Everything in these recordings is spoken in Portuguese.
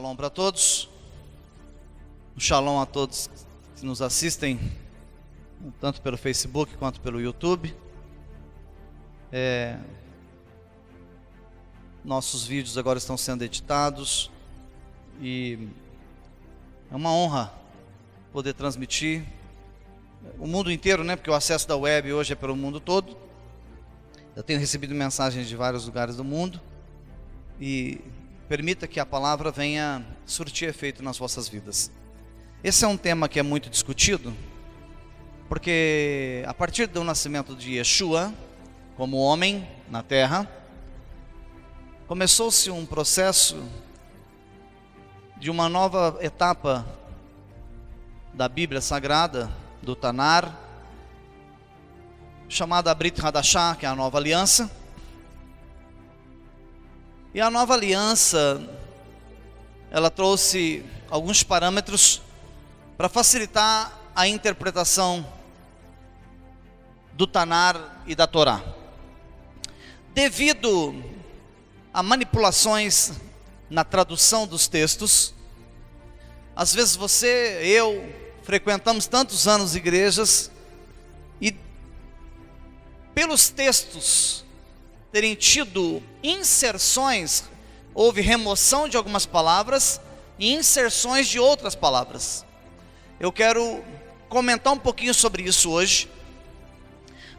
Shalom para todos. Shalom a todos que nos assistem, tanto pelo Facebook quanto pelo YouTube. Nossos vídeos agora estão sendo editados e é uma honra poder transmitir o mundo inteiro, né? Porque o acesso da web hoje é pelo mundo todo. Eu tenho recebido mensagens de vários lugares do mundo e permita que a palavra venha surtir efeito nas vossas vidas. Esse é um tema que é muito discutido, porque a partir do nascimento de Yeshua, como homem na terra, começou-se um processo de uma nova etapa da Bíblia Sagrada, do Tanar, chamada Brit Hadashah, que é a nova aliança. E a nova aliança, ela trouxe alguns parâmetros para facilitar a interpretação do Tanar e da Torá. Devido a manipulações na tradução dos textos, às vezes eu frequentamos tantos anos igrejas e pelos textos terem tido inserções, houve remoção de algumas palavras e inserções de outras palavras. Eu quero comentar um pouquinho sobre isso hoje,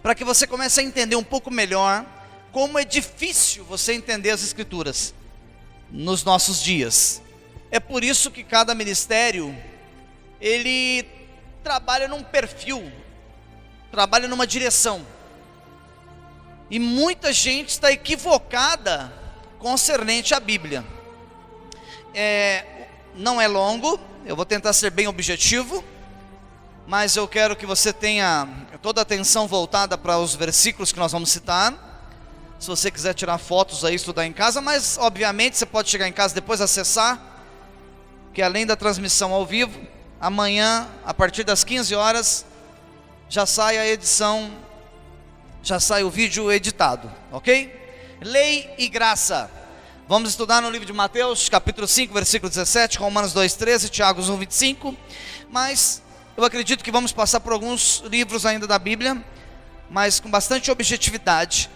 para que você comece a entender um pouco melhor como é difícil você entender as Escrituras nos nossos dias. É por isso que cada ministério, ele trabalha num perfil, trabalha numa direção. E muita gente está equivocada concernente à Bíblia. Não é longo, eu vou tentar ser bem objetivo, mas eu quero que você tenha toda a atenção voltada para os versículos que nós vamos citar. Se você quiser tirar fotos aí, estudar em casa, mas obviamente você pode chegar em casa depois acessar, que além da transmissão ao vivo, amanhã, a partir das 15 horas, já sai a edição, já sai o vídeo editado, ok? Lei e graça. Vamos estudar no livro de Mateus, capítulo 5, versículo 17, Romanos 2, 13, Tiago 1, 25. Mas eu acredito que vamos passar por alguns livros ainda da Bíblia, mas com bastante objetividade,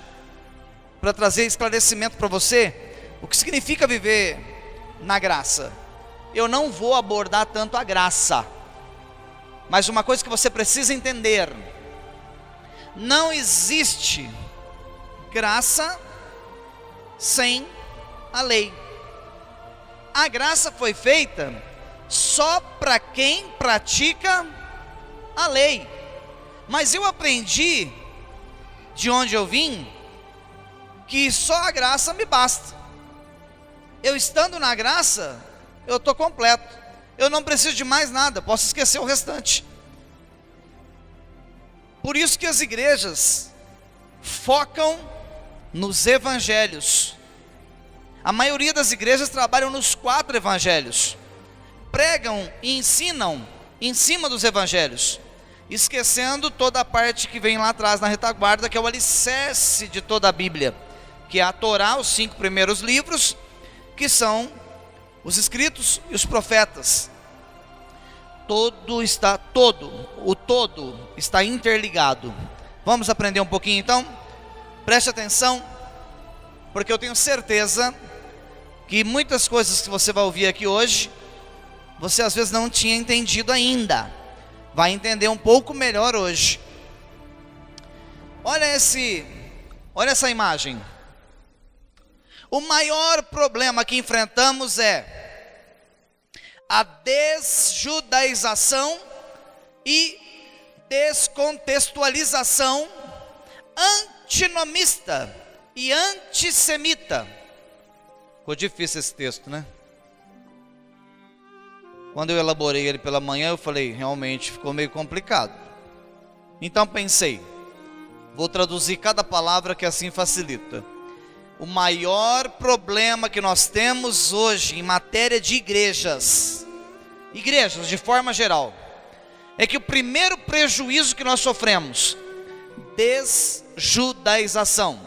para trazer esclarecimento para você, o que significa viver na graça. Eu não vou abordar tanto a graça, mas uma coisa que você precisa entender: não existe graça sem a lei. A graça foi feita só para quem pratica a lei. Mas eu aprendi, de onde eu vim, que só a graça me basta. Eu estando na graça, eu estou completo. Eu não preciso de mais nada, posso esquecer o restante. Por isso que as igrejas focam nos evangelhos. A maioria das igrejas trabalham nos 4 evangelhos. Pregam e ensinam em cima dos evangelhos, esquecendo toda a parte que vem lá atrás na retaguarda, que é o alicerce de toda a Bíblia, que é a Torá, os 5 primeiros livros, que são os escritos e os profetas. O todo está interligado. Vamos aprender um pouquinho então? Preste atenção, porque eu tenho certeza que muitas coisas que você vai ouvir aqui hoje, você às vezes não tinha entendido ainda. Vai entender um pouco melhor hoje. Olha essa imagem. O maior problema que enfrentamos é a desjudaização e descontextualização antinomista e antissemita. Ficou difícil esse texto, né? Quando eu elaborei ele pela manhã, eu falei, realmente ficou meio complicado. Então pensei, vou traduzir cada palavra, que assim facilita. O maior problema que nós temos hoje em matéria de igrejas de forma geral, é que o primeiro prejuízo que nós sofremos, desjudaização.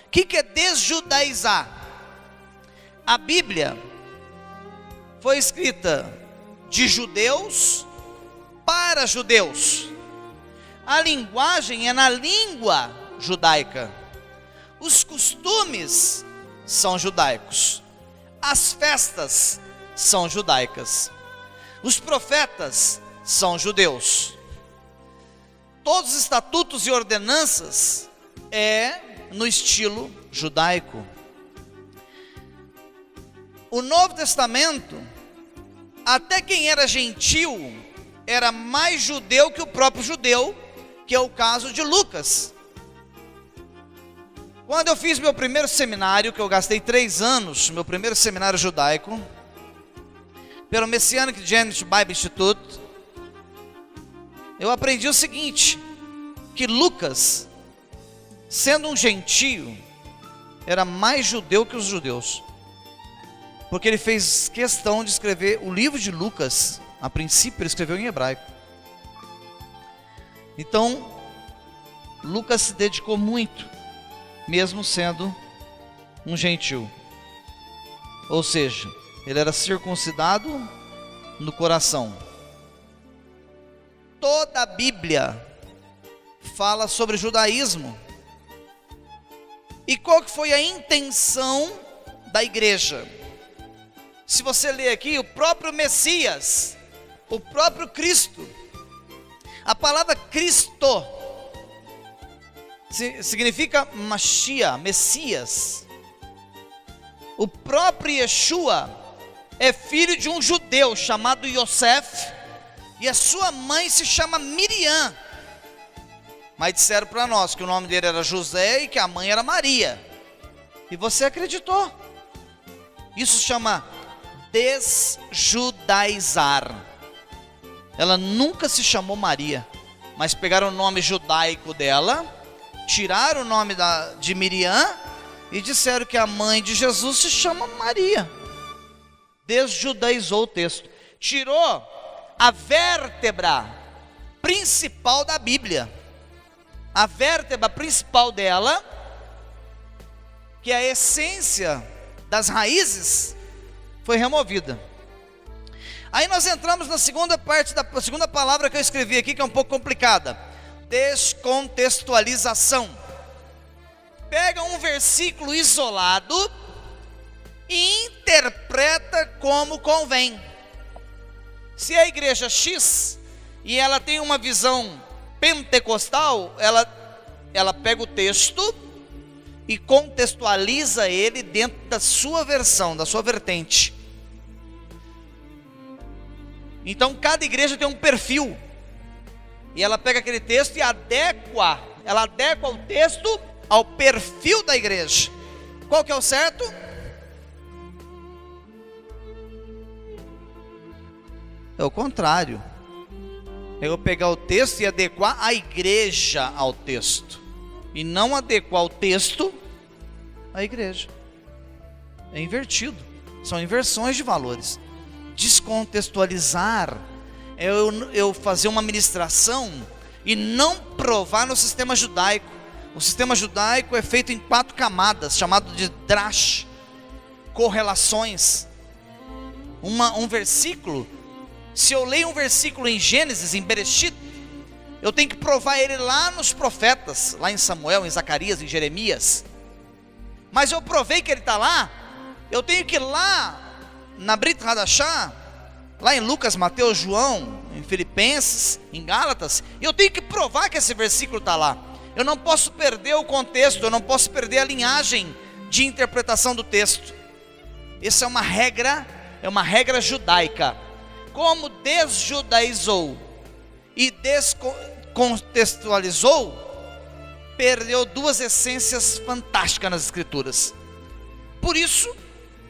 O que é desjudaizar? A Bíblia foi escrita de judeus para judeus. A linguagem é na língua judaica. Os costumes são judaicos. As festas são judaicas. Os profetas são judeus. Todos os estatutos e ordenanças é no estilo judaico. O Novo Testamento, até quem era gentil era mais judeu que o próprio judeu, que é o caso de Lucas. Quando eu fiz meu primeiro seminário, que eu gastei 3 anos, meu primeiro seminário judaico, pelo Messianic Genesis Bible Institute, eu aprendi o seguinte, que Lucas, sendo um gentio, era mais judeu que os judeus, porque ele fez questão de escrever o livro de Lucas. A princípio ele escreveu em hebraico. Então Lucas se dedicou muito, mesmo sendo um gentil. Ou seja, ele era circuncidado no coração. Toda a Bíblia fala sobre judaísmo. E qual que foi a intenção da igreja? Se você ler aqui, o próprio Messias, o próprio Cristo, a palavra Cristo significa Mashiach, Messias. O próprio Yeshua é filho de um judeu chamado Yosef, e a sua mãe se chama Miriam. Mas disseram para nós que o nome dele era José e que a mãe era Maria, e você acreditou. Isso se chama desjudaizar. Ela nunca se chamou Maria, mas pegaram o nome judaico dela, tiraram o nome de Miriam e disseram que a mãe de Jesus se chama Maria. Desjudaizou o texto, tirou a vértebra principal da Bíblia. A vértebra principal dela, que é a essência das raízes, foi removida. Aí nós entramos na segunda parte, da segunda palavra que eu escrevi aqui, que é um pouco complicada: descontextualização. Pega um versículo isolado e interpreta como convém. Se a igreja X e ela tem uma visão pentecostal, ela pega o texto e contextualiza ele dentro da sua versão, da sua vertente. Então cada igreja tem um perfil, e ela pega aquele texto e ela adequa o texto ao perfil da igreja. Qual que é o certo? É o contrário. É eu pegar o texto e adequar a igreja ao texto, e não adequar o texto à igreja. É invertido, são inversões de valores. Descontextualizar é eu fazer uma ministração e não provar no sistema judaico. O sistema judaico é feito em 4 camadas, chamado de drash, correlações. Um versículo, se eu leio um versículo em Gênesis, em Bereshit, eu tenho que provar ele lá nos profetas, lá em Samuel, em Zacarias, em Jeremias. Mas eu provei que ele está lá, eu tenho que ir lá na Brit Hadashah, lá em Lucas, Mateus, João, em Filipenses, em Gálatas, e eu tenho que provar que esse versículo está lá. Eu não posso perder o contexto, eu não posso perder a linhagem de interpretação do texto. Essa é uma regra judaica. Como desjudaizou e descontextualizou, perdeu 2 essências fantásticas nas escrituras. Por isso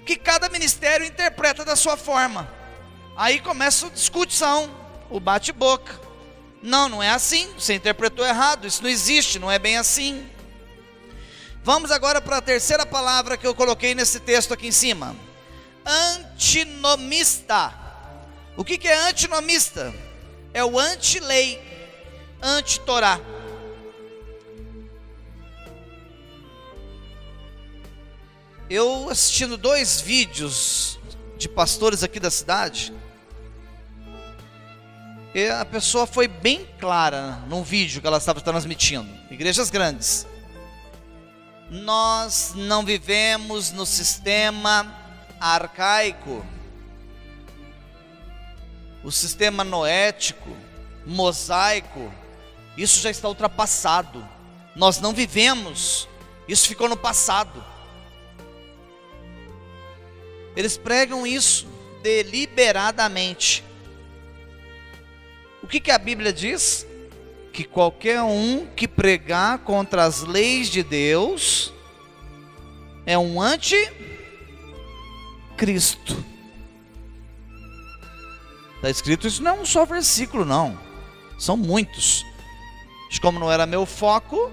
que cada ministério interpreta da sua forma. Aí começa a discussão, o bate-boca. Não é assim, você interpretou errado, isso não existe, não é bem assim. Vamos agora para a terceira palavra que eu coloquei nesse texto aqui em cima: antinomista. O que é antinomista? É o anti-lei, anti-torá. Eu assistindo 2 vídeos de pastores aqui da cidade. E a pessoa foi bem clara num vídeo que ela estava transmitindo. Igrejas grandes. Nós não vivemos no sistema arcaico, o sistema noético, mosaico. Isso já está ultrapassado. Nós não vivemos. Isso ficou no passado. Eles pregam isso deliberadamente. O que a Bíblia diz? Que qualquer um que pregar contra as leis de Deus é um anticristo. Está escrito isso, não é um só versículo não, são muitos. Como não era meu foco,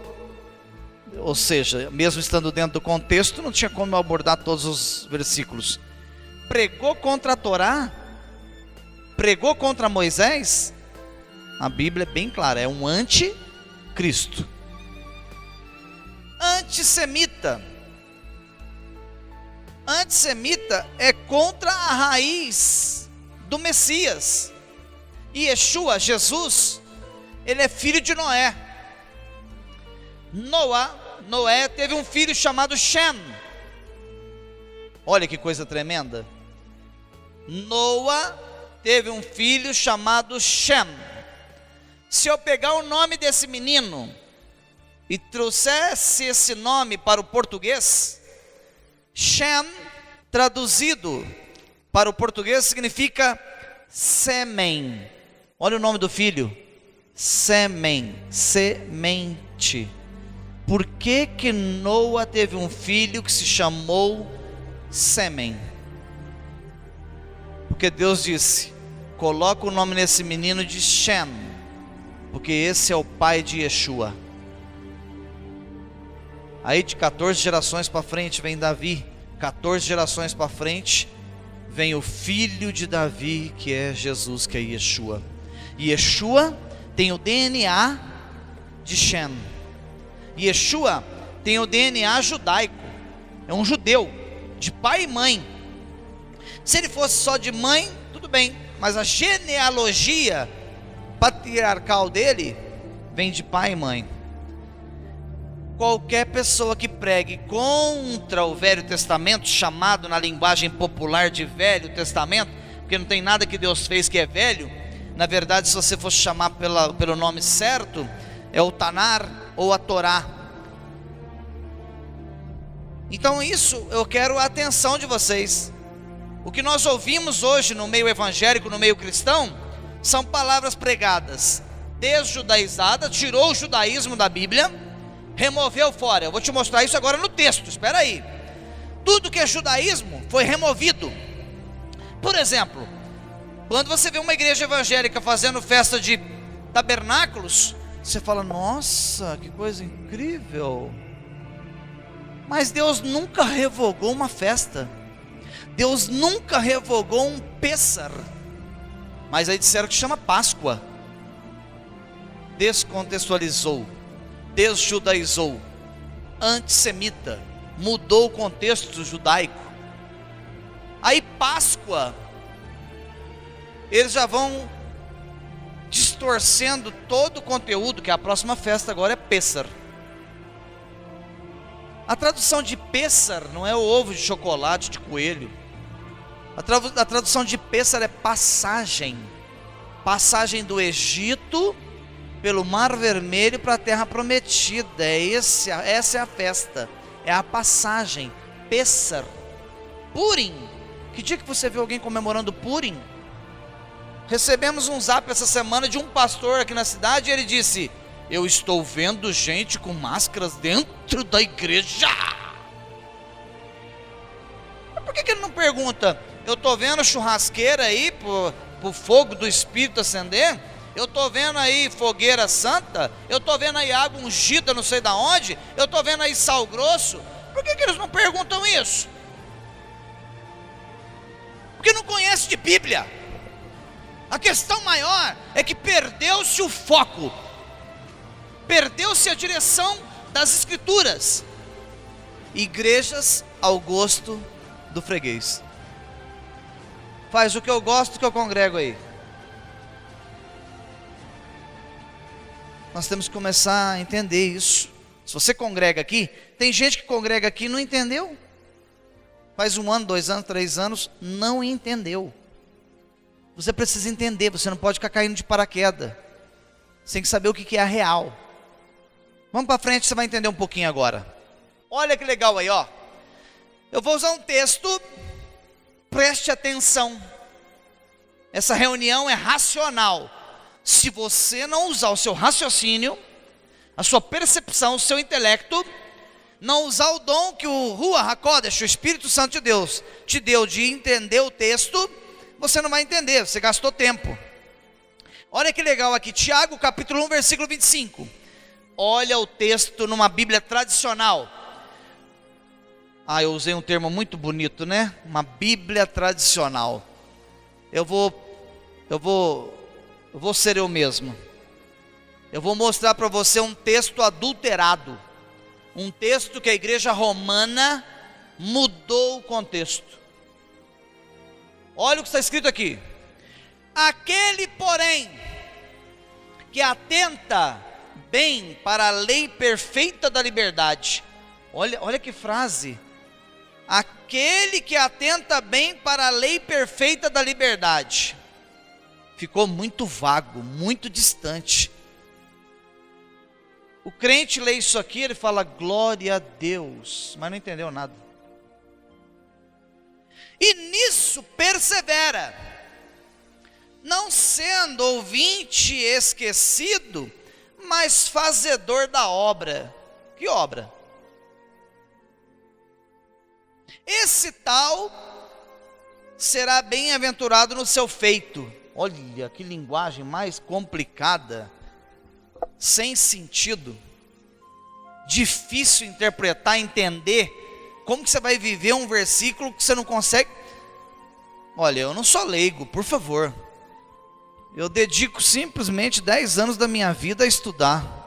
ou seja, mesmo estando dentro do contexto, não tinha como eu abordar todos os versículos. Pregou contra a Torá, pregou contra Moisés. A Bíblia é bem clara, é um anticristo. Antissemita. Antissemita é contra a raiz do Messias. E Yeshua, Jesus, ele é filho de Noé. Noé teve um filho chamado Shem. Olha que coisa tremenda. Noé teve um filho chamado Shem. Se eu pegar o nome desse menino e trouxesse esse nome para o português, Shem, traduzido para o português, significa sêmen. Olha o nome do filho, sêmen, semente. Por que Noé teve um filho que se chamou sêmen? Porque Deus disse: coloca o nome nesse menino de Shem, porque esse é o pai de Yeshua. Aí de 14 gerações para frente vem Davi, 14 gerações para frente vem o filho de Davi, que é Jesus, que é Yeshua. E Yeshua tem o DNA de Shem. Yeshua tem o DNA judaico, é um judeu, de pai e mãe. Se ele fosse só de mãe, tudo bem, mas a genealogia patriarcal dele vem de pai e mãe. Qualquer pessoa que pregue contra o Velho Testamento, chamado na linguagem popular de Velho Testamento, porque não tem nada que Deus fez que é velho. Na verdade, se você fosse chamar pelo nome certo, é o Tanar ou a Torá. Então isso eu quero a atenção de vocês. O que nós ouvimos hoje no meio evangélico, no meio cristão, são palavras pregadas, desjudaizadas, tirou o judaísmo da Bíblia, removeu fora. Eu vou te mostrar isso agora no texto, espera aí. Tudo que é judaísmo foi removido. Por exemplo, quando você vê uma igreja evangélica fazendo festa de tabernáculos, você fala: nossa, que coisa incrível. Mas Deus nunca revogou uma festa. Deus nunca revogou um Pêssar. Mas aí disseram que chama Páscoa. Descontextualizou, desjudaizou, antissemita, mudou o contexto judaico. Aí Páscoa, eles já vão distorcendo todo o conteúdo, que a próxima festa agora é Pêssar. A tradução de Pêssar não é o ovo de chocolate de coelho. A tradução de Pêssar é passagem. Passagem do Egito pelo Mar Vermelho para a Terra Prometida. Essa é a festa. É a passagem. Pêssar. Purim. Que dia que você viu alguém comemorando Purim? Recebemos um zap essa semana de um pastor aqui na cidade e ele disse: eu estou vendo gente com máscaras dentro da igreja. Mas por que ele não pergunta: eu estou vendo churrasqueira aí pro fogo do Espírito acender? Eu estou vendo aí fogueira santa? Eu estou vendo aí água ungida não sei da onde? Eu estou vendo aí sal grosso? Por que eles não perguntam isso? Porque não conhece de Bíblia. A questão maior é que perdeu-se o foco, perdeu-se a direção das Escrituras. Igrejas ao gosto do freguês. Faz o que eu gosto, que eu congrego aí. Nós temos que começar a entender isso. Se você congrega aqui, tem gente que congrega aqui e não entendeu. Faz 1 ano, 2 anos, 3 anos, não entendeu. Você precisa entender, você não pode ficar caindo de paraquedas. Você tem que saber o que é a real. Vamos para frente, você vai entender um pouquinho agora. Olha que legal aí, ó. Eu vou usar um texto, preste atenção. Essa reunião é racional. Se você não usar o seu raciocínio, a sua percepção, o seu intelecto, não usar o dom que o Ruach HaKodesh, o Espírito Santo de Deus, te deu de entender o texto, você não vai entender, você gastou tempo. Olha que legal aqui, Tiago capítulo 1, versículo 25. Olha o texto numa Bíblia tradicional. Eu usei um termo muito bonito, né? Uma Bíblia tradicional. Eu vou ser eu mesmo. Eu vou mostrar para você um texto adulterado. Um texto que a igreja romana mudou o contexto. Olha o que está escrito aqui. Aquele, porém, que atenta bem para a lei perfeita da liberdade. Olha que frase. Aquele que atenta bem para a lei perfeita da liberdade. Ficou muito vago, muito distante. O crente lê isso aqui, ele fala glória a Deus, mas não entendeu nada. E nisso persevera, não sendo ouvinte esquecido, mas fazedor da obra. Que obra? Esse tal será bem-aventurado no seu feito. Olha que linguagem mais complicada, sem sentido, difícil interpretar, entender. Como que você vai viver um versículo que você não consegue? Olha, eu não sou leigo, por favor. Eu dedico simplesmente 10 anos da minha vida a estudar.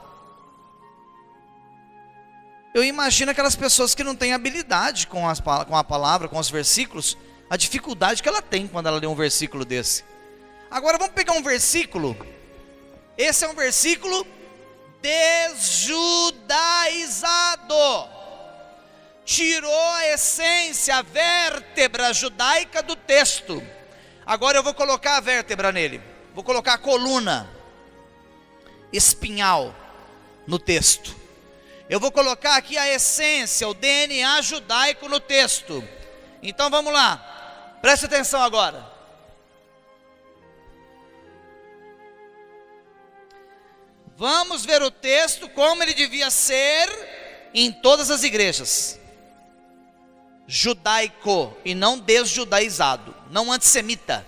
Eu imagino aquelas pessoas que não têm habilidade com a palavra, com os versículos, a dificuldade que ela tem quando ela lê um versículo desse. Agora vamos pegar um versículo. Esse é um versículo desjudaizado. Tirou a essência, a vértebra judaica do texto. Agora eu vou colocar a vértebra nele. Vou colocar a coluna espinhal no texto. Eu vou colocar aqui a essência, o DNA judaico no texto. Então vamos lá. Preste atenção agora. Vamos ver o texto como ele devia ser em todas as igrejas. Judaico e não desjudaizado, não antissemita,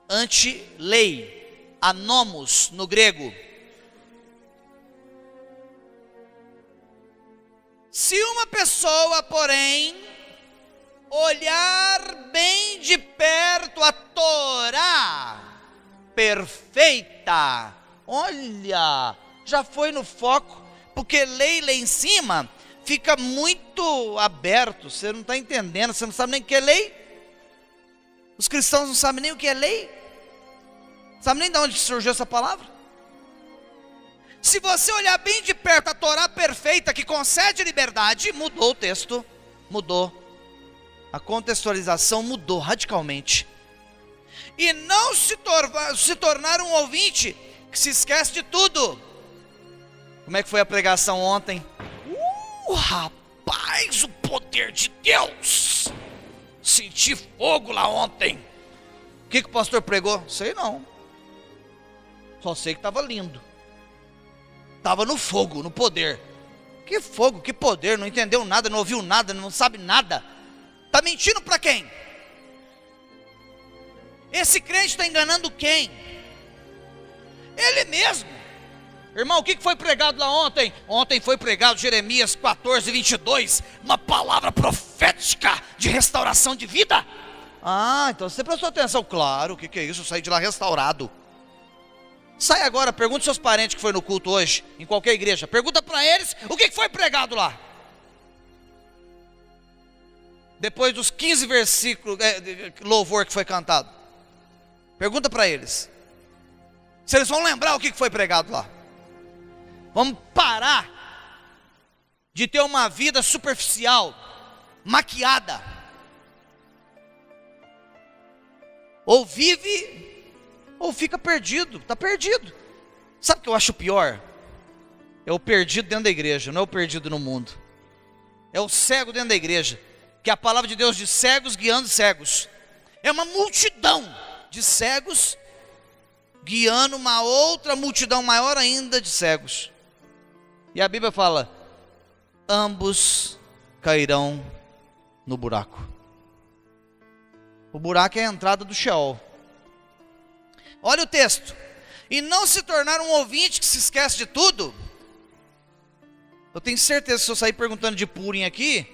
anti-lei, anomos no grego. Se uma pessoa, porém, olhar bem de perto a Torá perfeita, olha, já foi no foco, porque lei lá em cima fica muito aberto, você não está entendendo, você não sabe nem o que é lei. Os cristãos não sabem nem o que é lei, não sabem nem de onde surgiu essa palavra. Se você olhar bem de perto a Torá perfeita que concede liberdade, mudou o texto, mudou, a contextualização mudou radicalmente. E não se tornar um ouvinte que se esquece de tudo. Como é que foi a pregação ontem? Rapaz, o poder de Deus! Senti fogo lá ontem. O que o pastor pregou? Sei não. Só sei que estava lindo. Estava no fogo, no poder. Que fogo, que poder, não entendeu nada, não ouviu nada, não sabe nada. Está mentindo para quem? Esse crente está enganando quem? Ele mesmo. Irmão, o que foi pregado lá ontem? Ontem foi pregado Jeremias 14, 22, uma palavra profética de restauração de vida. Então você prestou atenção. Claro, o que é isso? Eu saí de lá restaurado. Sai agora, pergunta aos seus parentes que foi no culto hoje, em qualquer igreja. Pergunta para eles o que foi pregado lá. depois dos 15 versículos, louvor que foi cantado? Pergunta para eles, se eles vão lembrar o que foi pregado lá. Vamos parar de ter uma vida superficial, maquiada. Ou vive, ou fica perdido, está perdido. Sabe o que eu acho pior? É o perdido dentro da igreja, não é o perdido no mundo. É o cego dentro da igreja, que a palavra de Deus diz cegos guiando cegos. É uma multidão de cegos guiando uma outra multidão maior ainda de cegos. E a Bíblia fala, ambos cairão no buraco. O buraco é a entrada do Sheol. Olha o texto. E não se tornar um ouvinte que se esquece de tudo. Eu tenho certeza que se eu sair perguntando de Purim aqui,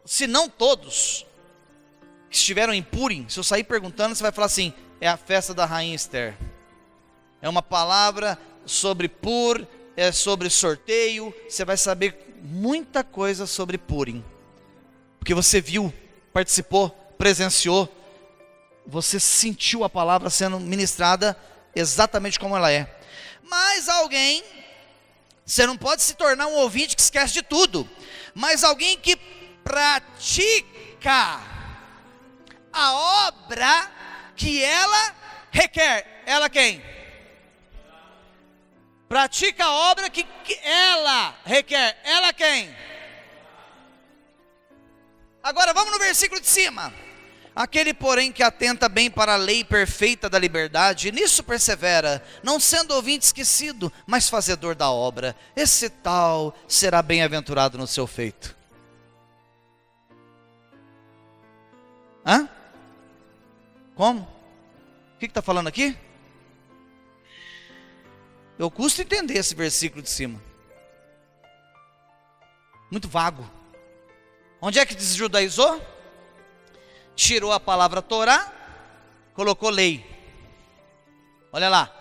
se não todos que estiveram em Purim, se eu sair perguntando, você vai falar assim, é a festa da rainha Esther. É uma palavra sobre Pur, é sobre sorteio, você vai saber muita coisa sobre Purim. Porque você viu, participou, presenciou, você sentiu a palavra sendo ministrada exatamente como ela é. Mas alguém, você não pode se tornar um ouvinte que esquece de tudo, mas alguém que pratica a obra que ela requer. Ela quem? Pratica a obra que ela requer. Ela quem? Agora vamos no versículo de cima. Aquele, porém, que atenta bem para a lei perfeita da liberdade, e nisso persevera, não sendo ouvinte esquecido, mas fazedor da obra, esse tal será bem-aventurado no seu feito. Hã? Como? O que está falando aqui? Eu custo entender esse versículo de cima. Muito vago. Onde é que desjudaizou? Tirou a palavra Torá, colocou lei. Olha lá.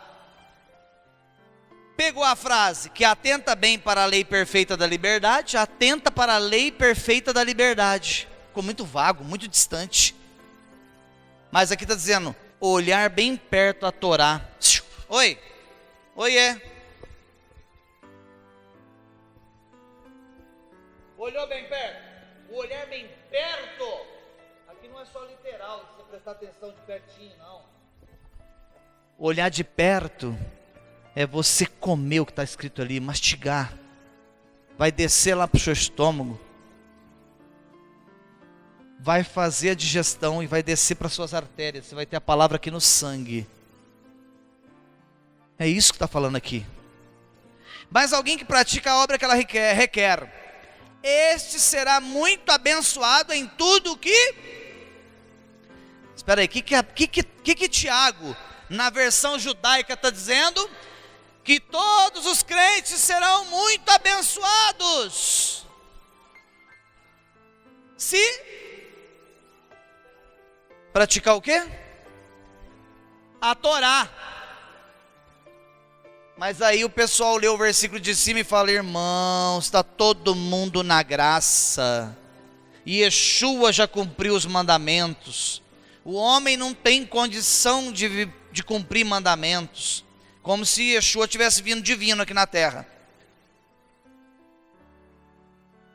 Pegou a frase que atenta bem para a lei perfeita da liberdade, atenta para a lei perfeita da liberdade. Ficou muito vago, muito distante. Mas aqui está dizendo, olhar bem perto a Torá. Oi. Oiê. Olhou bem perto? O olhar bem perto, aqui não é só literal, você prestar atenção de pertinho, não. Olhar de perto é você comer o que está escrito ali, mastigar. Vai descer lá para o seu estômago. Vai fazer a digestão e vai descer para suas artérias. Você vai ter a palavra aqui no sangue. É isso que está falando aqui. Mas alguém que pratica a obra que ela requer, este será muito abençoado em tudo o que... Espera aí, que Tiago, na versão judaica, está dizendo? Que todos os crentes serão muito abençoados. Se praticar o quê? A Torá. Mas aí o pessoal lê o versículo de cima e fala, irmãos, está todo mundo na graça. E Yeshua já cumpriu os mandamentos. O homem não tem condição de cumprir mandamentos. Como se Yeshua tivesse vindo divino aqui na terra.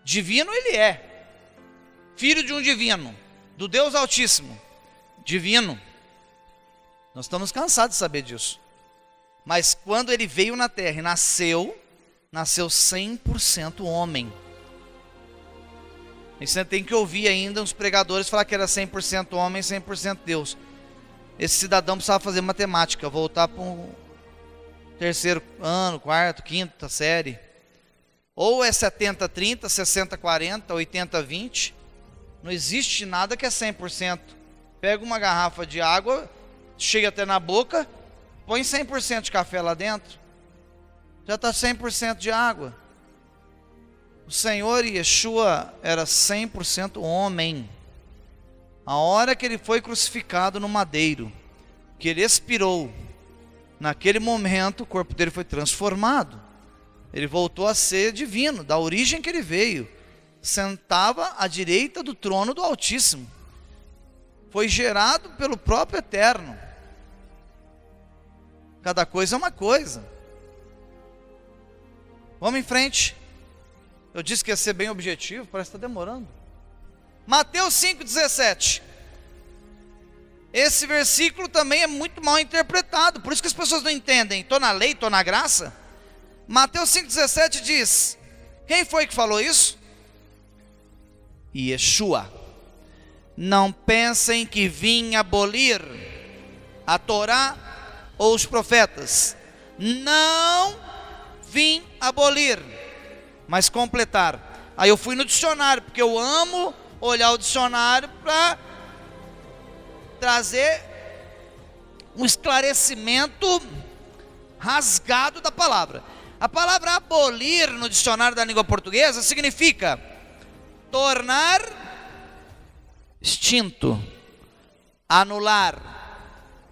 Divino ele é. Filho de um divino. Do Deus Altíssimo. Divino. Nós estamos cansados de saber disso. Mas quando ele veio na terra e nasceu 100% homem. E você tem que ouvir ainda uns pregadores falar que era 100% homem, 100% Deus. Esse cidadão precisava fazer matemática, voltar para o terceiro ano, quarto, quinta série. Ou é 70-30, 60-40, 80-20. Não existe nada que é 100%. Pega uma garrafa de água, chega até na boca, põe 100% de café lá dentro, já está 100% de água. O Senhor Yeshua era 100% homem. A hora que ele foi crucificado no madeiro, que ele expirou, naquele momento o corpo dele foi transformado. Ele voltou a ser divino, da origem que ele veio. sentava à direita do trono do Altíssimo. Foi gerado pelo próprio Eterno. Cada coisa é uma coisa. Vamos em frente. Eu disse que ia ser bem objetivo, parece que está demorando. Mateus 5,17. Esse versículo também é muito mal interpretado, por isso que as pessoas não entendem. Estou na lei, estou na graça. Mateus 5,17 diz: quem foi que falou isso? Yeshua. Não pensem que vim abolir a Torá ou os profetas. Não vim abolir, mas completar. Aí eu fui no dicionário, porque eu amo olhar o dicionário para trazer um esclarecimento rasgado da palavra. A palavra abolir no dicionário da língua portuguesa significa tornar extinto, anular,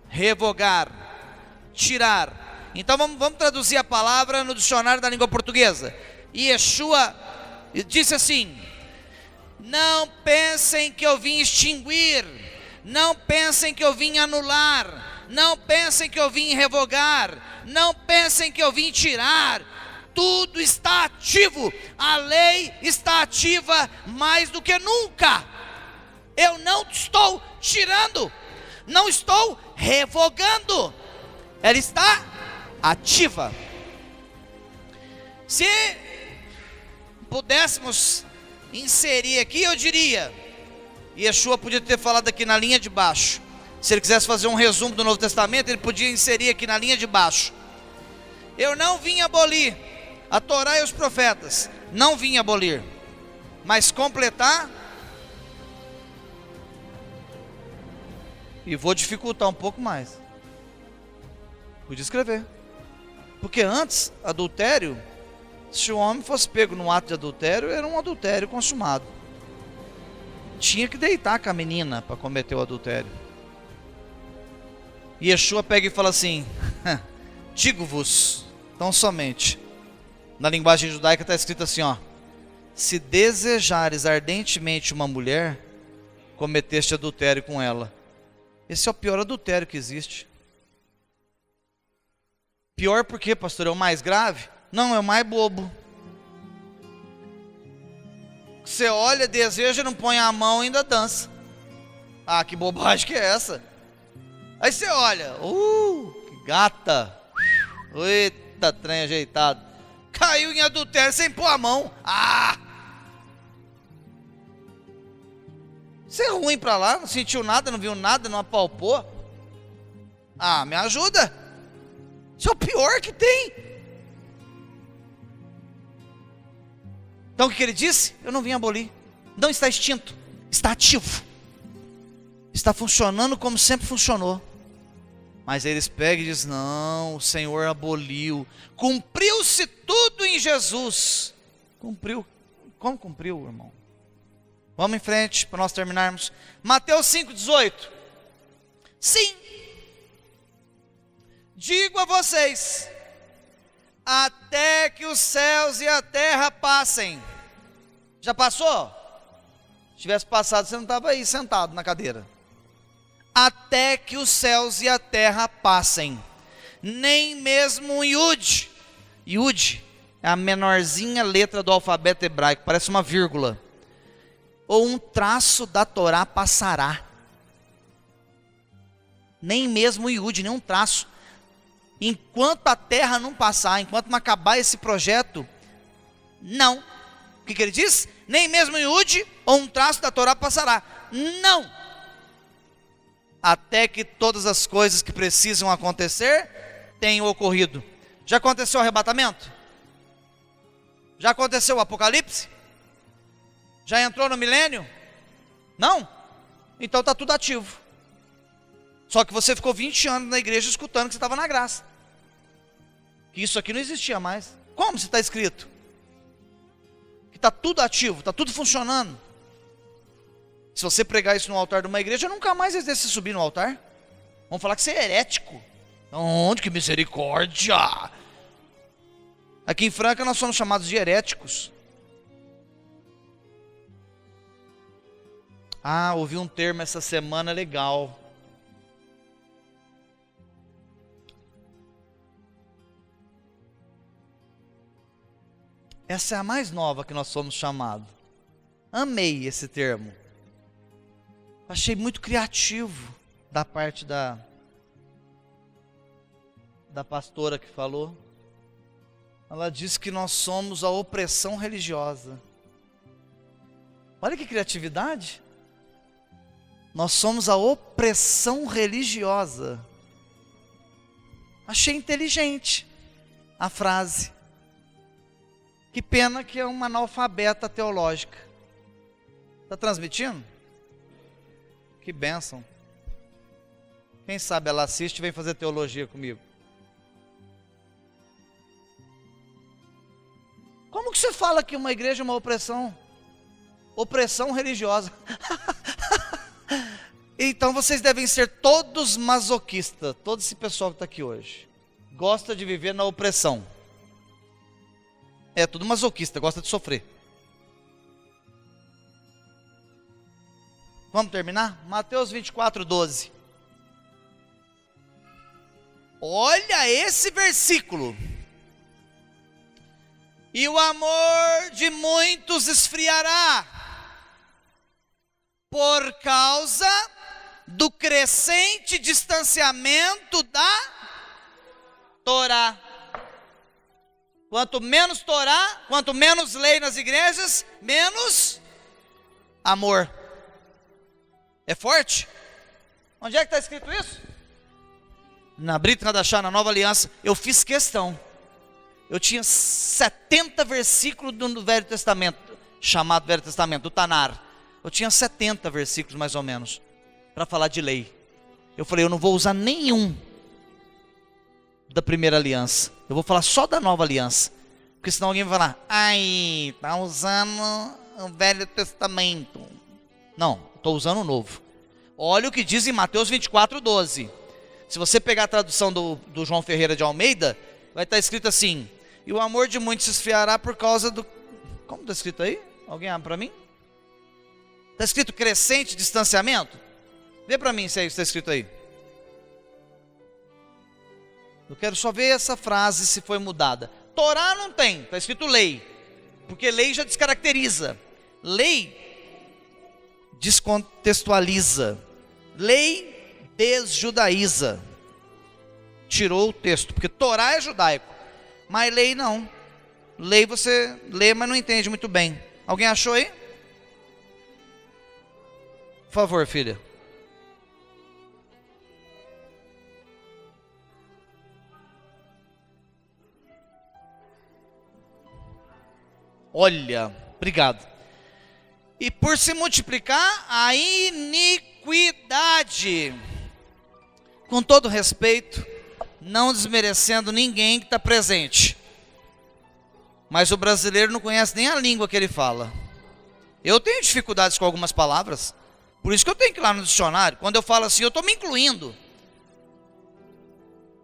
revogar, tirar. Então vamos traduzir a palavra no dicionário da língua portuguesa. Yeshua disse assim: não pensem que eu vim extinguir, não pensem que eu vim anular, não pensem que eu vim revogar, não pensem que eu vim tirar. Tudo está ativo, a lei está ativa mais do que nunca. Eu não estou tirando, não estou revogando, ela está ativa. Se pudéssemos inserir aqui, eu diria, Yeshua podia ter falado aqui na linha de baixo. Se ele quisesse fazer um resumo do Novo Testamento, ele podia inserir aqui na linha de baixo: eu não vim abolir a Torá e os profetas, não vim abolir, mas completar. E vou dificultar um pouco mais. Podia escrever. Porque antes, adultério, se o homem fosse pego num ato de adultério, era um adultério consumado. Tinha que deitar com a menina para cometer o adultério. E Yeshua pega e fala assim: digo-vos, tão somente. Na linguagem judaica está escrito assim, ó: se desejares ardentemente uma mulher, cometeste adultério com ela. Esse é o pior adultério que existe. Pior por quê, pastor? É o mais grave? Não, é o mais bobo. Você olha, deseja, não põe a mão e ainda dança. Ah, que bobagem que é essa? Aí você olha, que gata. Eita, trem ajeitado. Caiu em adultério sem pôr a mão. Você é ruim pra lá, não sentiu nada, não viu nada, não apalpou. Me ajuda. Isso é o pior que tem. Então o que ele disse? Eu não vim abolir. Não está extinto, está ativo. Está funcionando como sempre funcionou. Mas eles pegam e dizem: não, o Senhor aboliu. Cumpriu-se tudo em Jesus. Cumpriu. Como cumpriu, irmão? Vamos em frente para nós terminarmos. Mateus 5,18. Sim, digo a vocês, até que os céus e a terra passem. Já passou? Se tivesse passado, você não estava aí sentado na cadeira. Até que os céus e a terra passem, nem mesmo um Yud. Yud é a menorzinha letra do alfabeto hebraico, parece uma vírgula. Ou um traço da Torá passará. Nem mesmo o Yud, nem um traço. Enquanto a terra não passar, enquanto não acabar esse projeto, não. O que ele diz? Nem mesmo o Yud ou um traço da Torá passará. Não. Até que todas as coisas que precisam acontecer tenham ocorrido. Já aconteceu o arrebatamento? Já aconteceu o apocalipse? Já entrou no milênio? Não? Então está tudo ativo. Só que você ficou 20 anos na igreja escutando que você estava na graça. Que isso aqui não existia mais. Como se está escrito? Que está tudo ativo, está tudo funcionando. Se você pregar isso no altar de uma igreja, nunca mais eles deixam você subir no altar. Vão falar que você é herético. Onde? Que misericórdia! Aqui em Franca nós somos chamados de heréticos. Ah, ouvi um termo essa semana legal. Essa é a mais nova que nós somos chamados. Amei esse termo. Achei muito criativo da parte da pastora que falou. Ela disse que nós somos a opressão religiosa. Olha que criatividade. Nós somos a opressão religiosa. Achei inteligente a frase. Que pena que é uma analfabeta teológica. Está transmitindo? Que bênção. Quem sabe ela assiste e vem fazer teologia comigo. Como que você fala que uma igreja é uma opressão? Opressão religiosa. Então vocês devem ser todos masoquistas. Todo esse pessoal que está aqui hoje gosta de viver na opressão. É tudo masoquista, gosta de sofrer. Vamos terminar? Mateus 24:12. Olha esse versículo. E o amor de muitos esfriará, por causa do crescente distanciamento da Torá. Quanto menos Torá, quanto menos lei nas igrejas, menos amor. É forte? Onde é que está escrito isso? Na Brit Hadashah, na Nova Aliança. Eu fiz questão. Eu tinha 70 versículos do Velho Testamento, chamado Velho Testamento, do Tanar. Eu tinha 70 versículos mais ou menos, para falar de lei. Eu falei, eu não vou usar nenhum da primeira aliança. Eu vou falar só da nova aliança. Porque senão alguém vai falar, ai, está usando o Velho Testamento. Não, estou usando o novo. Olha o que diz em Mateus 24:12. Se você pegar a tradução do João Ferreira de Almeida, vai estar escrito assim, e o amor de muitos se esfriará por causa do... Como está escrito aí? Alguém abre para mim? Está escrito crescente distanciamento? Vê para mim se é isso que está escrito aí. Eu quero só ver essa frase se foi mudada. Torá não tem, está escrito lei. Porque lei já descaracteriza. Lei descontextualiza. Lei desjudaiza. Tirou o texto, porque Torá é judaico. Mas lei não. Lei você lê, mas não entende muito bem. Alguém achou aí? Por favor, filha. Olha, obrigado. E por se multiplicar a iniquidade. Com todo respeito, não desmerecendo ninguém que está presente. Mas o brasileiro não conhece nem a língua que ele fala. Eu tenho dificuldades com algumas palavras. Por isso que eu tenho que ir lá no dicionário. Quando eu falo assim, eu estou me incluindo.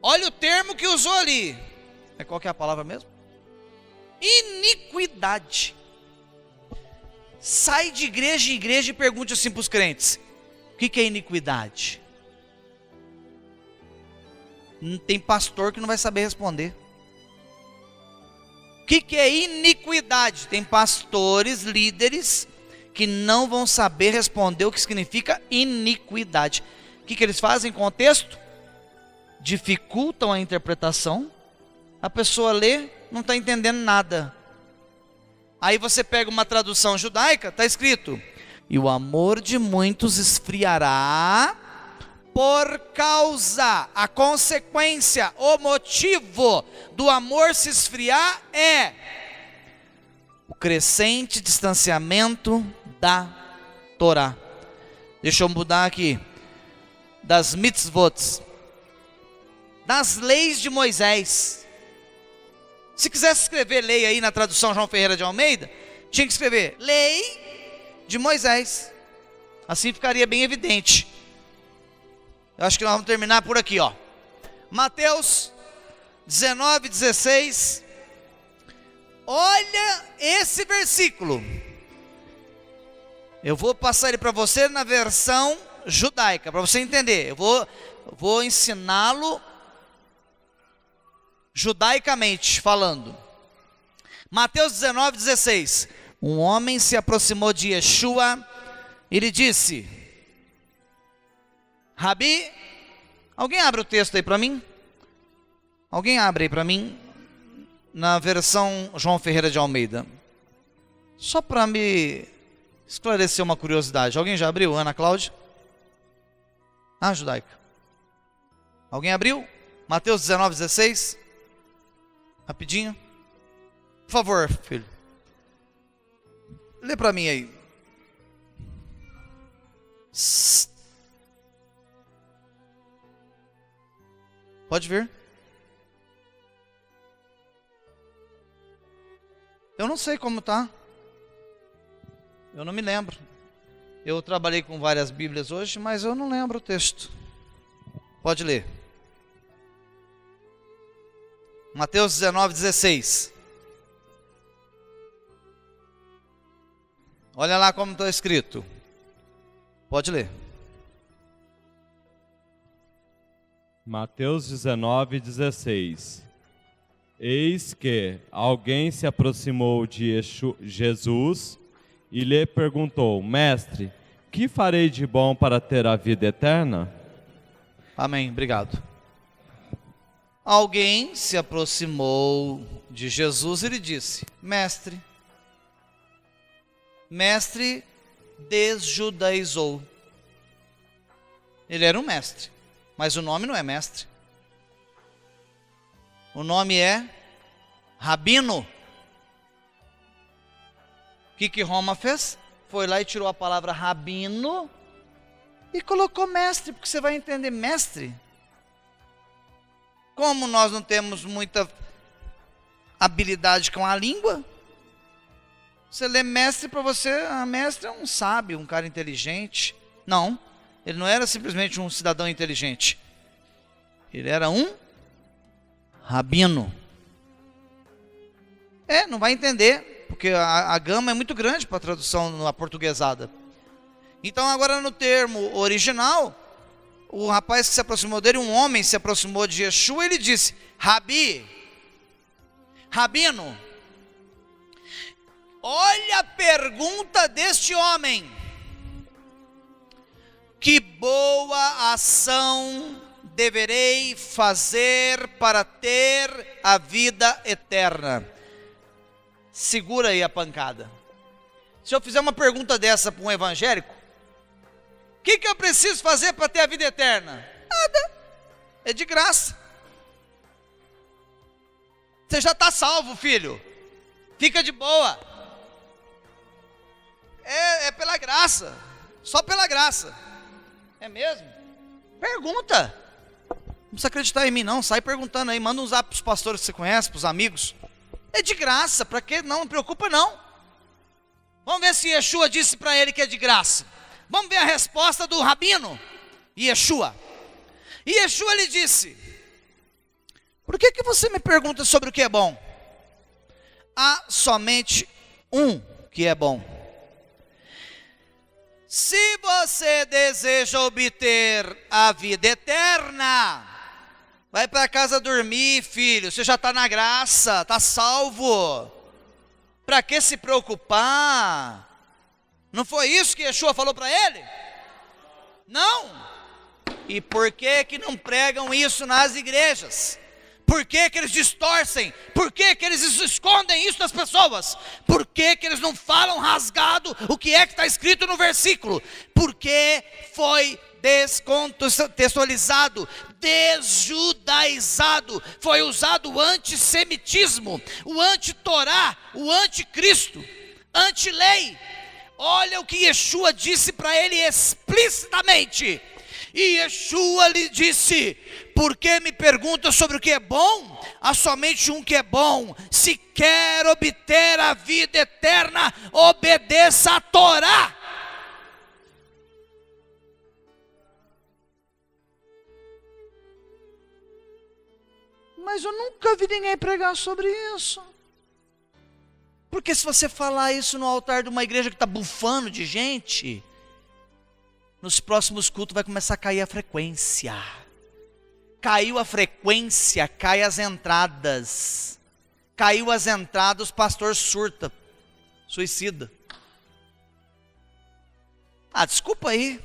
Olha o termo que usou ali. Qual que é a palavra mesmo? Iniquidade. Sai de igreja em igreja e pergunte assim para os crentes: o que é iniquidade? Tem pastor que não vai saber responder. O que é iniquidade? Tem pastores, líderes, que não vão saber responder o que significa iniquidade. O que eles fazem com o texto? Dificultam a interpretação. A pessoa lê, não está entendendo nada. Aí você pega uma tradução judaica, está escrito: e o amor de muitos esfriará, por causa, a consequência, o motivo do amor se esfriar é o crescente distanciamento da Torá. Deixa eu mudar aqui. Das mitzvot, das leis de Moisés. Se quisesse escrever lei aí na tradução João Ferreira de Almeida, tinha que escrever lei de Moisés. Assim ficaria bem evidente. Eu acho que nós vamos terminar por aqui, ó. Mateus 19:16. Olha esse versículo. Eu vou passar ele para você na versão judaica, para você entender. Eu vou ensiná-lo judaicamente falando. Mateus 19:16. Um homem se aproximou de Yeshua e lhe disse: Rabi, alguém abre o texto aí para mim? Alguém abre aí para mim? Na versão João Ferreira de Almeida. Só para me esclarecer uma curiosidade. Alguém já abriu? Ana Cláudia? Judaica. Alguém abriu? Mateus 19:16. Rapidinho. Por favor, filho. Lê para mim aí. Pode vir. Eu não sei como tá. Eu não me lembro. Eu trabalhei com várias Bíblias hoje, mas eu não lembro o texto. Pode ler. Mateus 19:16. Olha lá como está escrito. Pode ler. Mateus 19:16. Eis que alguém se aproximou de Jesus e lhe perguntou: Mestre, que farei de bom para ter a vida eterna? Amém, obrigado. Alguém se aproximou de Jesus e lhe disse: Mestre, desjudaizou. Ele era um mestre, mas o nome não é mestre. O nome é Rabino. O que Roma fez? Foi lá e tirou a palavra rabino e colocou mestre, porque você vai entender mestre. Como nós não temos muita habilidade com a língua, você lê mestre para você, mestre é um sábio, um cara inteligente. Não, ele não era simplesmente um cidadão inteligente. Ele era um rabino. Não vai entender, porque a gama é muito grande para a tradução na portuguesada. Então agora no termo original, o rapaz que se aproximou dele, um homem se aproximou de Yeshua, ele disse: Rabi, Rabino, olha a pergunta deste homem. Que boa ação deverei fazer para ter a vida eterna? Segura aí a pancada. Se eu fizer uma pergunta dessa para um evangélico, o que eu preciso fazer para ter a vida eterna? Nada, é de graça. Você já está salvo, filho. Fica de boa. É pela graça, só pela graça. É mesmo? Pergunta. Não precisa acreditar em mim não, sai perguntando aí, manda um zap para os pastores que você conhece, para os amigos. É de graça, para quê? Não preocupa não. Vamos ver se Yeshua disse para ele que é de graça. Vamos ver a resposta do rabino Yeshua. E Yeshua lhe disse: por que você me pergunta sobre o que é bom? Há somente um que é bom. Se você deseja obter a vida eterna, vai para casa dormir, filho. Você já está na graça, está salvo. Para que se preocupar? Não foi isso que Yeshua falou para ele? Não. E por que não pregam isso nas igrejas? Por que eles distorcem? Por que eles escondem isso das pessoas? Por que eles não falam rasgado o que é que está escrito no versículo? Porque foi descontextualizado, desjudaizado, foi usado o antissemitismo, o anti-Torá, o anticristo, anti-lei. Olha o que Yeshua disse para ele explicitamente. E Yeshua lhe disse: por que me pergunta sobre o que é bom? Há somente um que é bom. Se quer obter a vida eterna, obedeça a Torá. Mas eu nunca vi ninguém pregar sobre isso. Porque se você falar isso no altar de uma igreja que está bufando de gente, nos próximos cultos vai começar a cair a frequência. Caiu a frequência, cai as entradas. Caiu as entradas, o pastor surta, suicida. Desculpa aí.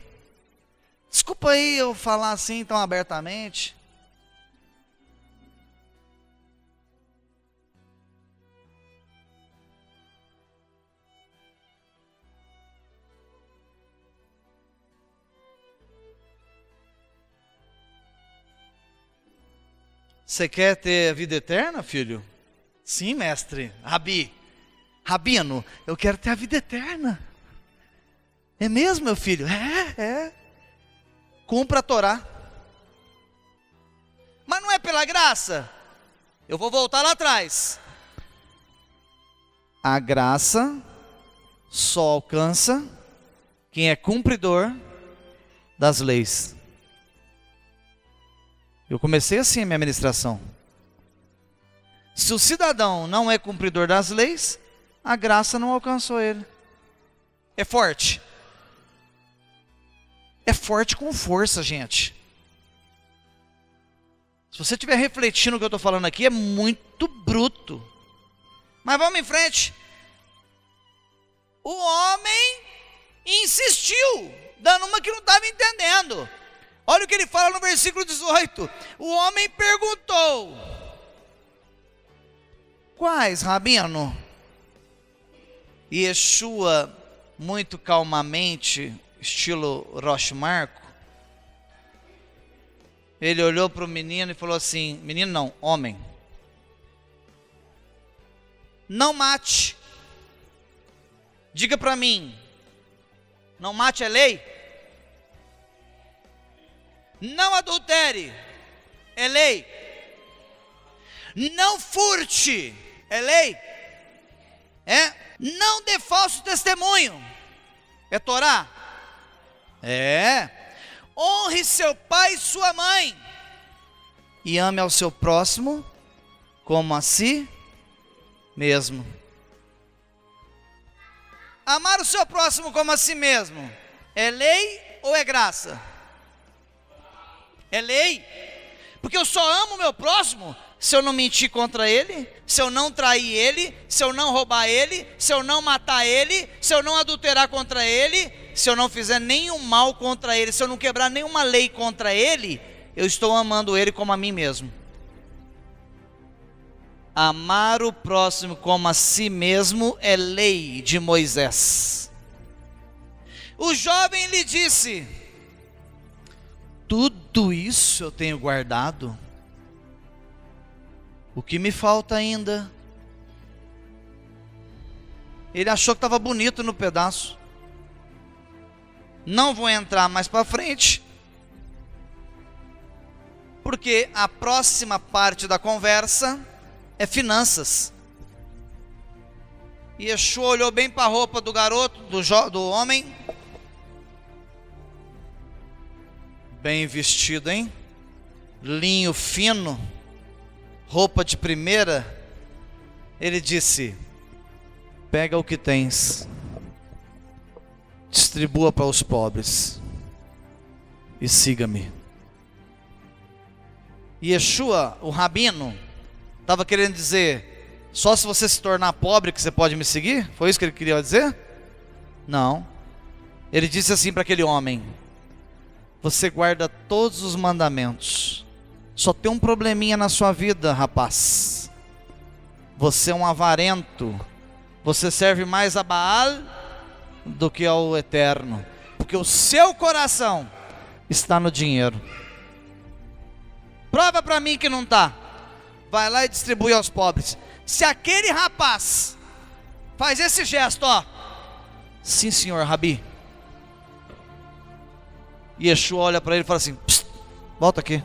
Desculpa aí eu falar assim tão abertamente. Você quer ter vida eterna, filho? Sim, mestre. Rabino, eu quero ter a vida eterna. É mesmo, meu filho? É. Cumpra a Torá. Mas não é pela graça? Eu vou voltar lá atrás. A graça só alcança quem é cumpridor das leis. Eu comecei assim a minha ministração. Se o cidadão não é cumpridor das leis, a graça não alcançou ele. É forte. É forte com força, gente. Se você estiver refletindo o que eu estou falando aqui, é muito bruto. Mas vamos em frente. O homem insistiu, dando uma que não estava entendendo. Olha o que ele fala no versículo 18. O homem perguntou: quais, Rabino? E Yeshua, muito calmamente, estilo Roche Marco, ele olhou para o menino e falou assim: menino não, homem, não mate. Diga para mim, não mate é lei? Não adultere, é lei. Não furte, é lei. Não dê falso testemunho, é Torá. Honre seu pai e sua mãe, e ame ao seu próximo como a si mesmo. Amar o seu próximo como a si mesmo é lei ou é graça? É lei, porque eu só amo o meu próximo se eu não mentir contra ele, se eu não trair ele, se eu não roubar ele, se eu não matar ele, se eu não adulterar contra ele, se eu não fizer nenhum mal contra ele, se eu não quebrar nenhuma lei contra ele, eu estou amando ele como a mim mesmo. Amar o próximo como a si mesmo é lei de Moisés. O jovem lhe disse: tudo isso eu tenho guardado. O que me falta ainda? Ele achou que estava bonito no pedaço. Não vou entrar mais para frente, porque a próxima parte da conversa é finanças. E Yeshua olhou bem para a roupa do garoto, do homem. Bem vestido, hein? Linho fino, roupa de primeira. Ele disse: pega o que tens, distribua para os pobres e siga-me. E Yeshua, o rabino, estava querendo dizer: só se você se tornar pobre que você pode me seguir? Foi isso que ele queria dizer? Não. Ele disse assim para aquele homem: você guarda todos os mandamentos, só tem um probleminha na sua vida, rapaz. Você é um avarento. Você serve mais a Baal do que ao Eterno, porque o seu coração está no dinheiro. Prova para mim que não está. Vai lá e distribui aos pobres. Se aquele rapaz faz esse gesto, ó, sim senhor, Rabi. E Yeshua olha para ele e fala assim: volta aqui.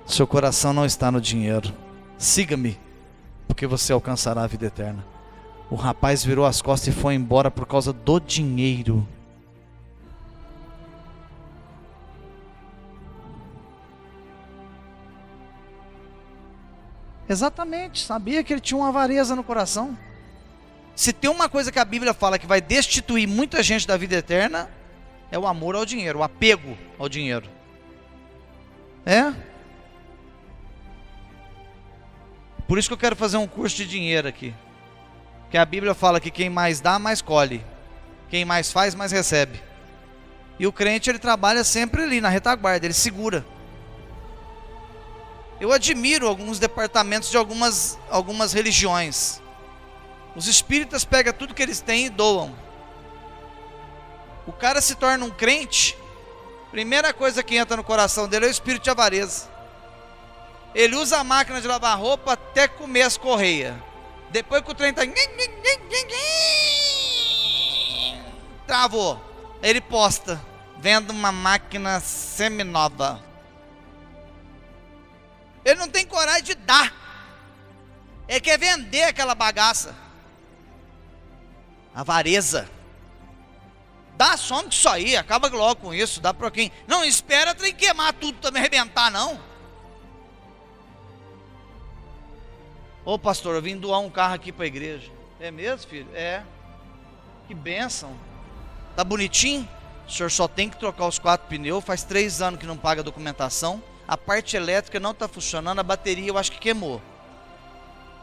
Seu coração não está no dinheiro. Siga-me, porque você alcançará a vida eterna. O rapaz virou as costas e foi embora por causa do dinheiro. Exatamente, sabia que ele tinha uma avareza no coração. Se tem uma coisa que a Bíblia fala que vai destituir muita gente da vida eterna, é o amor ao dinheiro, o apego ao dinheiro. Por isso que eu quero fazer um curso de dinheiro aqui. Porque a Bíblia fala que quem mais dá, mais colhe. Quem mais faz, mais recebe. E o crente, ele trabalha sempre ali na retaguarda, ele segura. Eu admiro alguns departamentos de algumas religiões. Os espíritas pegam tudo que eles têm e doam. O cara se torna um crente, primeira coisa que entra no coração dele é o espírito de avareza. Ele usa a máquina de lavar roupa até comer as correias. Depois que o trem está... travou. Ele posta, vendo uma máquina seminova. Ele não tem coragem de dar. Ele quer vender aquela bagaça. Avareza. Dá, some disso aí, acaba logo com isso, dá para quem... Não, espera trem queimar tudo também, arrebentar não. Ô pastor, eu vim doar um carro aqui para a igreja. É mesmo, filho? É. Que bênção. Tá bonitinho? O senhor só tem que trocar os 4 pneus, faz 3 anos que não paga a documentação. A parte elétrica não está funcionando, a bateria eu acho que queimou.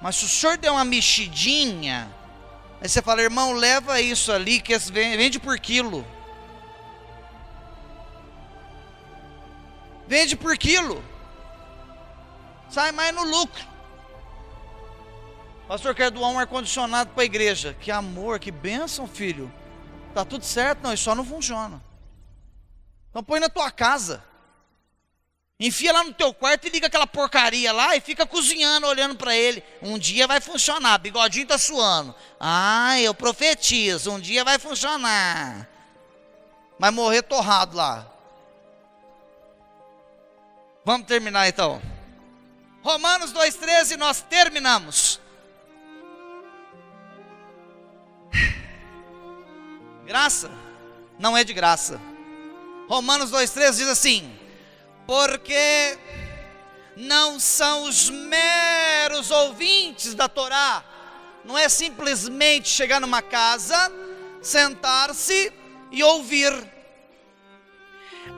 Mas se o senhor der uma mexidinha, aí você fala, irmão, leva isso ali, que vende por quilo. Vende por quilo. Sai mais no lucro. Pastor, quer doar um ar-condicionado para a igreja. Que amor, que bênção, filho. Tá tudo certo? Não, isso só não funciona. Então põe na tua casa. Enfia lá no teu quarto e liga aquela porcaria lá e fica cozinhando, olhando para ele. Um dia vai funcionar, bigodinho tá suando. Ah, eu profetizo, um dia vai funcionar. Vai morrer torrado lá. Vamos terminar então. Romanos 2,13, nós terminamos. Graça? Não é de graça. Romanos 2,13 diz assim: porque não são os meros ouvintes da Torá. Não é simplesmente chegar numa casa, sentar-se e ouvir.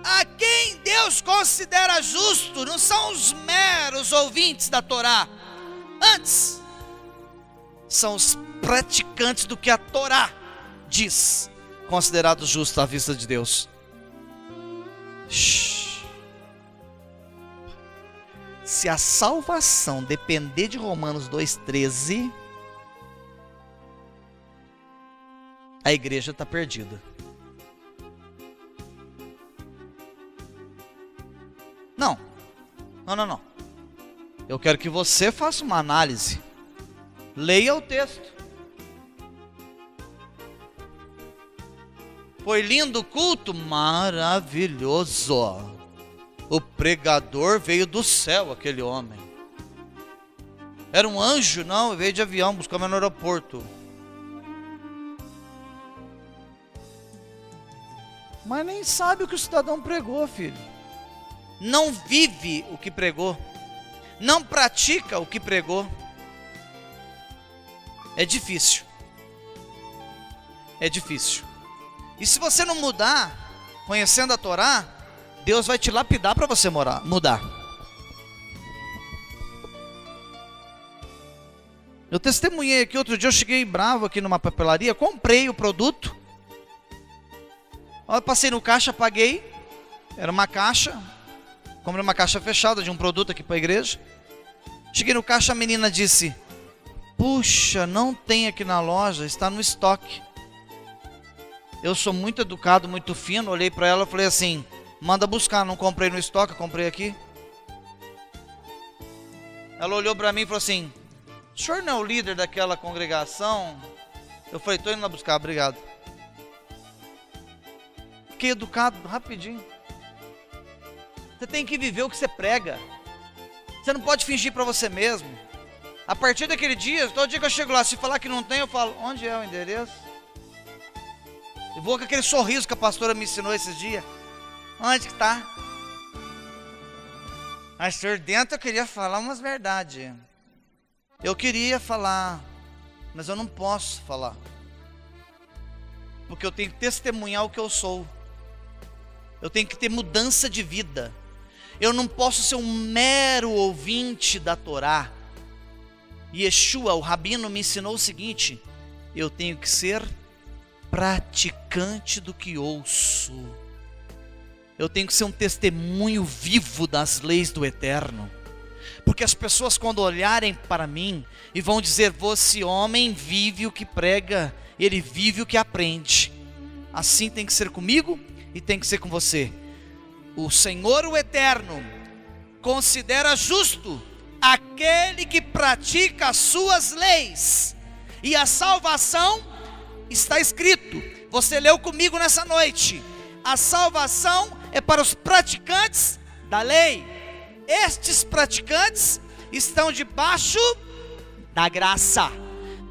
A quem Deus considera justo não são os meros ouvintes da Torá. Antes, são os praticantes do que a Torá diz, considerados justos à vista de Deus. Se a salvação depender de Romanos 2,13, a igreja está perdida. Não. Eu quero que você faça uma análise. Leia o texto. Foi lindo o culto? Maravilhoso. O pregador veio do céu, aquele homem. Era um anjo? Não, veio de avião, buscou-me no aeroporto. Mas nem sabe o que o cidadão pregou, filho. Não vive o que pregou. Não pratica o que pregou. É difícil. É difícil. E se você não mudar, conhecendo a Torá, Deus vai te lapidar para você mudar. Eu testemunhei aqui outro dia, eu cheguei bravo aqui numa papelaria, comprei o produto. Eu passei no caixa, paguei. Era uma caixa. Comprei uma caixa fechada de um produto aqui para a igreja. Cheguei no caixa, a menina disse: puxa, não tem aqui na loja, está no estoque. Eu sou muito educado, muito fino, olhei para ela e falei assim: manda buscar, não comprei no estoque, comprei aqui. Ela olhou para mim e falou assim: o senhor não é o líder daquela congregação? Eu falei: estou indo lá buscar, obrigado. Fiquei educado rapidinho. Você tem que viver o que você prega. Você não pode fingir para você mesmo. A partir daquele dia, todo dia que eu chego lá, se falar que não tem, eu falo: onde é o endereço? Eu vou com aquele sorriso que a pastora me ensinou esses dias. Onde que está? Mas por dentro eu queria falar umas verdades. Eu queria falar, mas eu não posso falar, porque eu tenho que testemunhar o que eu sou. Eu tenho que ter mudança de vida. Eu não posso ser um mero ouvinte da Torá. Yeshua, o rabino, me ensinou o seguinte: eu tenho que ser praticante do que ouço. Eu tenho que ser um testemunho vivo das leis do Eterno. Porque as pessoas, quando olharem para mim e vão dizer: esse homem vive o que prega, ele vive o que aprende. Assim tem que ser comigo e tem que ser com você. O Senhor, o Eterno, considera justo aquele que pratica as suas leis. E a salvação está escrito, você leu comigo nessa noite: a salvação é para os praticantes da lei. Estes praticantes estão debaixo da graça,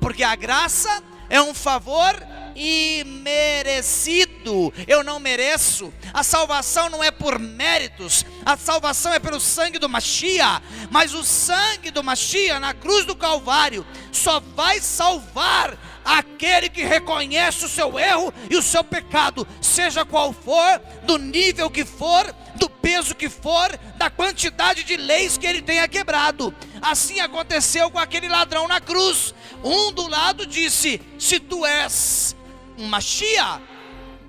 porque a graça é um favor imerecido. Eu não mereço. A salvação não é por méritos, a salvação é pelo sangue do Mashiach. Mas o sangue do Mashiach na cruz do Calvário só vai salvar aquele que reconhece o seu erro e o seu pecado, seja qual for, do nível que for, do peso que for, da quantidade de leis que ele tenha quebrado. Assim aconteceu com aquele ladrão na cruz. Um do lado disse: se tu és um Mashiach,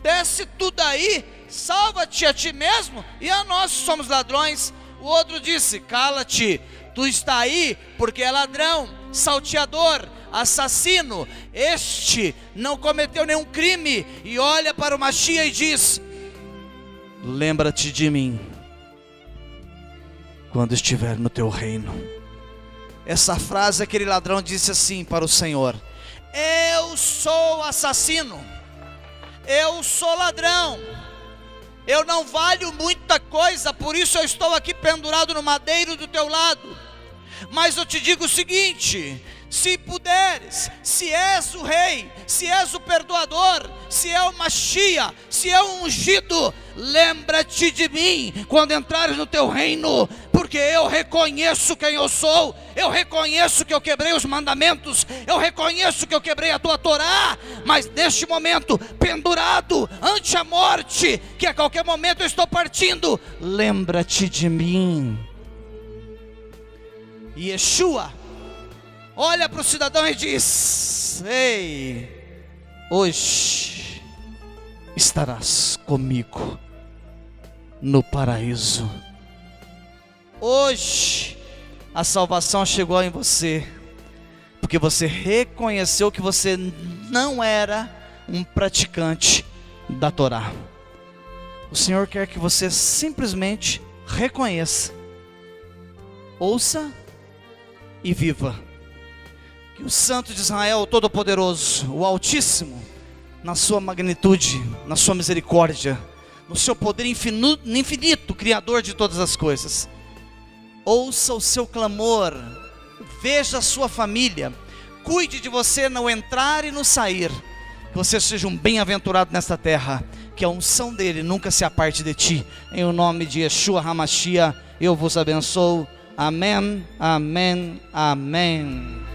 desce tudo aí, salva-te a ti mesmo e a nós que somos ladrões. O outro disse: cala-te, tu está aí porque é ladrão, salteador, assassino. Este não cometeu nenhum crime. E olha para o Mashiach e diz: lembra-te de mim quando estiver no teu reino. Essa frase, aquele ladrão disse assim para o Senhor: eu sou assassino, eu sou ladrão, eu não valho muita coisa, por isso eu estou aqui pendurado no madeiro do teu lado. Mas eu te digo o seguinte: se puderes, se és o rei, se és o perdoador, se é o Mashiach, se é o ungido, lembra-te de mim quando entrares no teu reino, porque eu reconheço quem eu sou, eu reconheço que eu quebrei os mandamentos, eu reconheço que eu quebrei a tua Torá, mas neste momento, pendurado ante a morte, que a qualquer momento eu estou partindo, lembra-te de mim. E Yeshua olha para o cidadão e diz: ei, hoje estarás comigo no paraíso. Hoje a salvação chegou em você, porque você reconheceu que você não era um praticante da Torá. O Senhor quer que você simplesmente reconheça, ouça e viva. Que o Santo de Israel, o Todo-Poderoso, o Altíssimo, na sua magnitude, na sua misericórdia, no seu poder infinito, Criador de todas as coisas, ouça o seu clamor, veja a sua família, cuide de você no entrar e no sair, que você seja um bem-aventurado nesta terra, que a unção dele nunca se aparte de ti. Em o nome de Yeshua HaMashiach, eu vos abençoo. Amém, amém, amém.